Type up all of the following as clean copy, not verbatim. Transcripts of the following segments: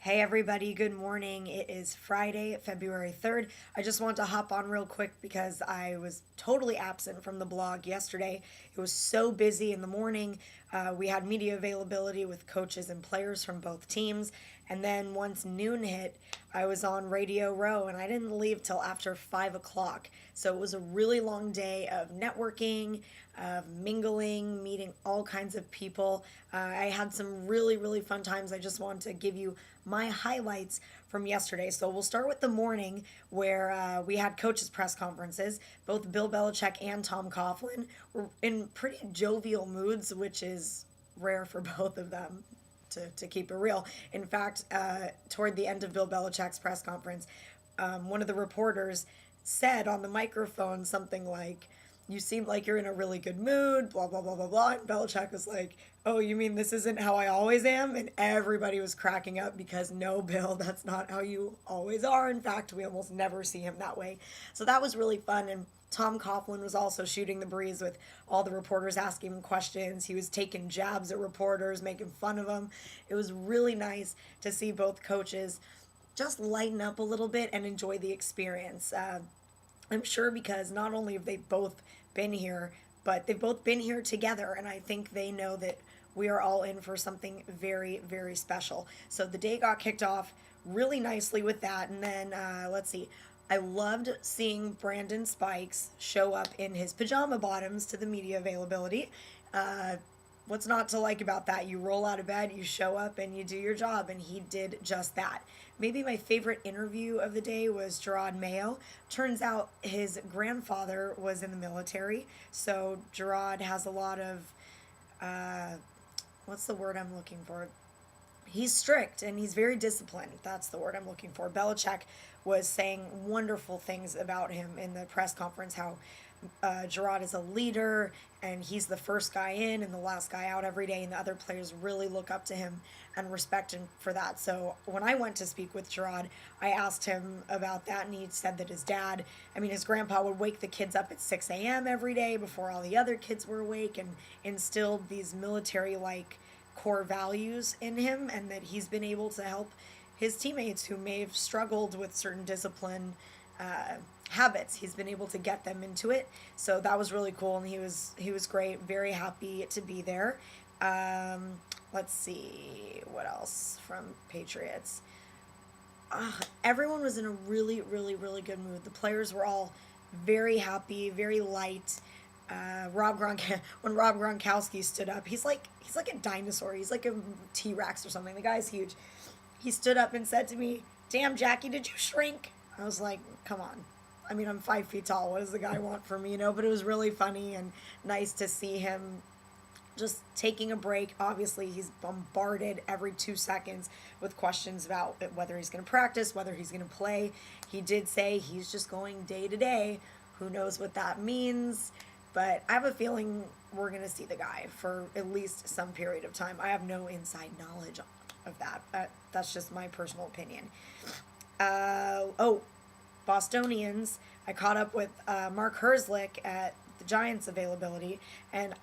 Hey everybody, good morning. It is Friday, February 3rd. I just want to hop on real quick because I was totally absent from the blog yesterday. It was so busy in the morning. We had media availability with coaches and players from both teams. And then once noon hit, I was on Radio Row and I didn't leave till after 5 o'clock. So it was a really long day of networking, of mingling, meeting all kinds of people. I had some really, really fun times. I just wanted to give you my highlights from yesterday. So we'll start with the morning where we had coaches' press conferences. Both Bill Belichick and Tom Coughlin were in pretty jovial moods, which is rare for both of them. To keep it real. In fact, toward the end of Bill Belichick's press conference, one of the reporters said on the microphone something like, "You seem like you're in a really good mood, blah, blah, blah, blah, blah." And Belichick was like, "Oh, you mean this isn't how I always am?" And everybody was cracking up because no, Bill, that's not how you always are. In fact, we almost never see him that way. So that was really fun. And Tom Coughlin was also shooting the breeze with all the reporters asking him questions. He was taking jabs at reporters, making fun of them. It was really nice to see both coaches just lighten up a little bit and enjoy the experience. I'm sure because not only have they both been here, but they've both been here together, and I think they know that we are all in for something very, very special. So the day got kicked off really nicely with that, and then let's see. I loved seeing Brandon Spikes show up in his pajama bottoms to the media availability. What's not to like about that? You roll out of bed, you show up, and you do your job, and he did just that. Maybe my favorite interview of the day was Gerard Mayo. Turns out his grandfather was in the military, so Gerard has a lot of, what's the word I'm looking for? He's strict and he's very disciplined. That's the word I'm looking for. Belichick was saying wonderful things about him in the press conference, how Gerard is a leader and he's the first guy in and the last guy out every day, and the other players really look up to him and respect him for that. So when I went to speak with Gerard, I asked him about that, and he said that his grandpa would wake the kids up at 6 a.m. every day before all the other kids were awake and instilled these military-like core values in him, and that he's been able to help his teammates who may have struggled with certain discipline habits. He's been able to get them into it. So that was really cool, and he was great. Very happy to be there. Let's see what else from Patriots. Everyone was in a really, really, really good mood. The players were all very happy, very light. When Rob Gronkowski stood up, he's like a dinosaur. He's like a T-Rex or something. The guy's huge. He stood up and said to me, "Damn, Jackie, did you shrink?" I was like, come on. I mean, I'm 5 feet tall. What does the guy want from me? But it was really funny and nice to see him just taking a break. Obviously, he's bombarded every 2 seconds with questions about whether he's going to practice, whether he's going to play. He did say he's just going day to day. Who knows what that means? But I have a feeling we're going to see the guy for at least some period of time. I have no inside knowledge of that. That's just my personal opinion. Bostonians. I caught up with Mark Herzlich at the Giants availability, and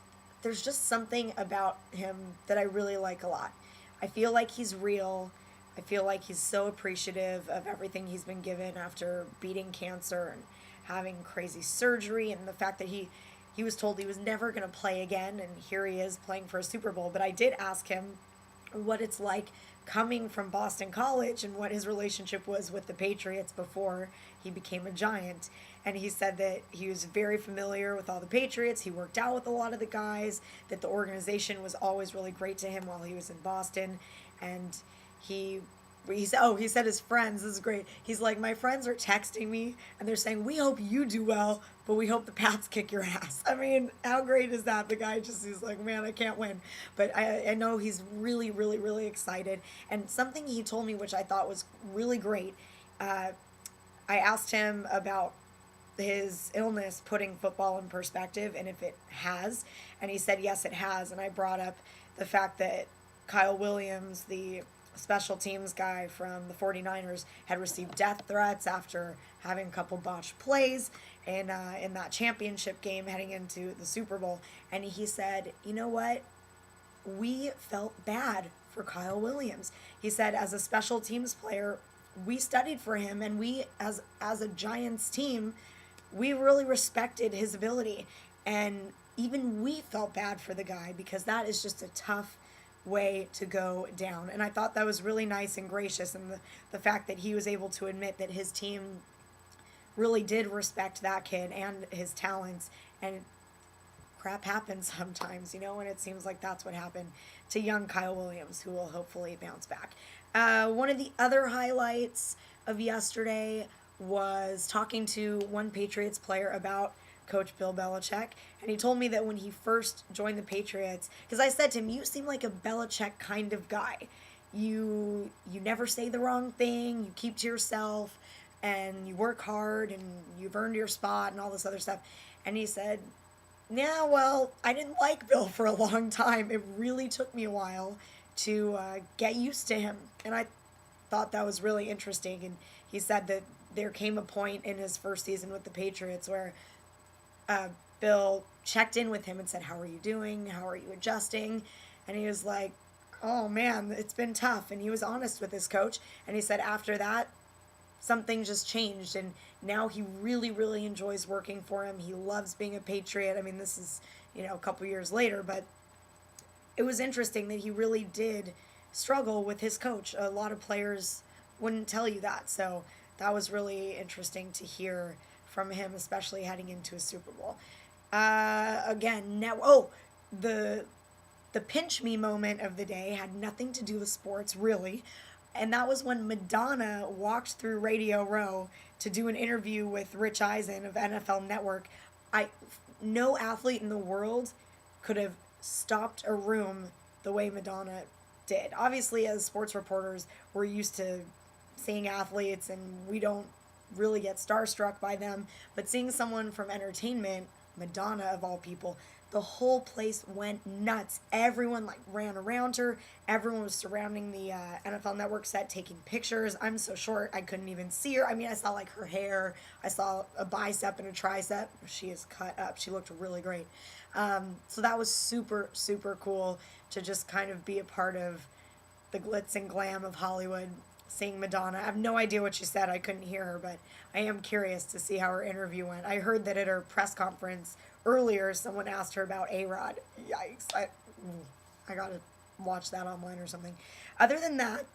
there's just something about him that I really like a lot. I feel like he's real. I feel like he's so appreciative of everything he's been given after beating cancer and having crazy surgery, and the fact that he was told he was never going to play again, and here he is playing for a Super Bowl. But I did ask him what it's like coming from Boston College and what his relationship was with the Patriots before he became a Giant. And he said that he was very familiar with all the Patriots. He worked out with a lot of the guys, that the organization was always really great to him while he was in Boston. And he said his friends, this is great. He's like, "My friends are texting me and they're saying, 'We hope you do well, but we hope the Pats kick your ass.'" I mean, how great is that? The guy he's like, "Man, I can't win." But I know he's really, really, really excited. And something he told me, which I thought was really great, I asked him about his illness putting football in perspective and if it has. And he said, yes, it has. And I brought up the fact that Kyle Williams, the special teams guy from the 49ers, had received death threats after having a couple botched plays in that championship game heading into the Super Bowl. And he said, "You know what? We felt bad for Kyle Williams. He said, as a special teams player, we studied for him, and we, as a Giants team, we really respected his ability. And even we felt bad for the guy because that is just a tough way to go down. And I thought that was really nice and gracious, and the fact that he was able to admit that his team really did respect that kid and his talents. And crap happens sometimes, and it seems like that's what happened to young Kyle Williams, who will hopefully bounce back. One of the other highlights of yesterday was talking to one Patriots player about Coach Bill Belichick, and he told me that when he first joined the Patriots, because I said to him, you seem like a Belichick kind of guy. You never say the wrong thing, you keep to yourself, and you work hard, and you've earned your spot, and all this other stuff. And he said, yeah, well, I didn't like Bill for a long time. It really took me a while to get used to him, and I thought that was really interesting. And he said that there came a point in his first season with the Patriots where Bill checked in with him and said, how are you doing? How are you adjusting? And he was like, oh man, it's been tough. And he was honest with his coach. And he said after that, something just changed. And now he really, really enjoys working for him. He loves being a Patriot. I mean, this is, a couple years later, but it was interesting that he really did struggle with his coach. A lot of players wouldn't tell you that. So that was really interesting to hear from him, especially heading into a Super Bowl. Again, the pinch me moment of the day had nothing to do with sports, really. And that was when Madonna walked through Radio Row to do an interview with Rich Eisen of NFL Network. No athlete in the world could have stopped a room the way Madonna did. Obviously, as sports reporters, we're used to seeing athletes and we don't really get starstruck by them, but seeing someone from entertainment, Madonna of all people, the whole place went nuts. Everyone ran around her. Everyone was surrounding the NFL Network set taking pictures. I'm so short I couldn't even see her. I mean, I saw her hair. I saw a bicep and a tricep. She is cut up. She looked really great. So that was super, super cool to just kind of be a part of the glitz and glam of Hollywood. Seeing Madonna. I have no idea what she said. I couldn't hear her, but I am curious to see how her interview went. I heard that at her press conference earlier, someone asked her about A-Rod. Yikes. I gotta watch that online or something. Other than that,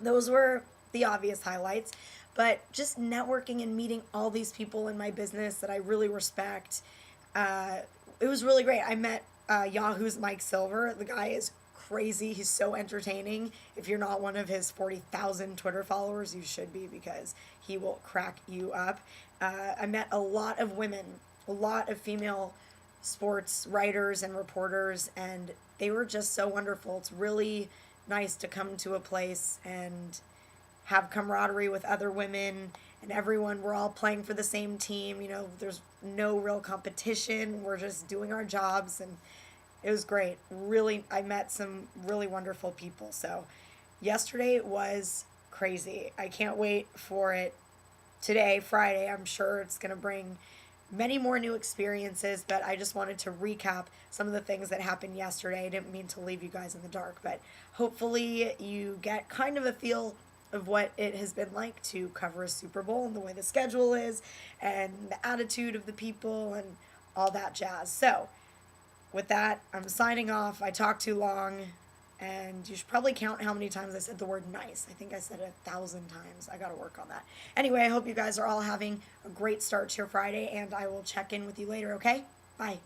those were the obvious highlights, but just networking and meeting all these people in my business that I really respect. It was really great. I met Yahoo's Mike Silver. The guy is crazy. He's so entertaining. If you're not one of his 40,000 Twitter followers, you should be, because he will crack you up. I met a lot of women, a lot of female sports writers and reporters, and they were just so wonderful. It's really nice to come to a place and have camaraderie with other women and everyone. We're all playing for the same team. There's no real competition. We're just doing our jobs, and it was great. Really, I met some really wonderful people. So yesterday was crazy. I can't wait for it today, Friday. I'm sure it's going to bring many more new experiences, but I just wanted to recap some of the things that happened yesterday. I didn't mean to leave you guys in the dark, but hopefully you get kind of a feel of what it has been like to cover a Super Bowl and the way the schedule is and the attitude of the people and all that jazz. So with that, I'm signing off. I talked too long, and you should probably count how many times I said the word nice. I think I said it 1,000 times. I got to work on that. Anyway, I hope you guys are all having a great start to your Friday, and I will check in with you later, okay? Bye.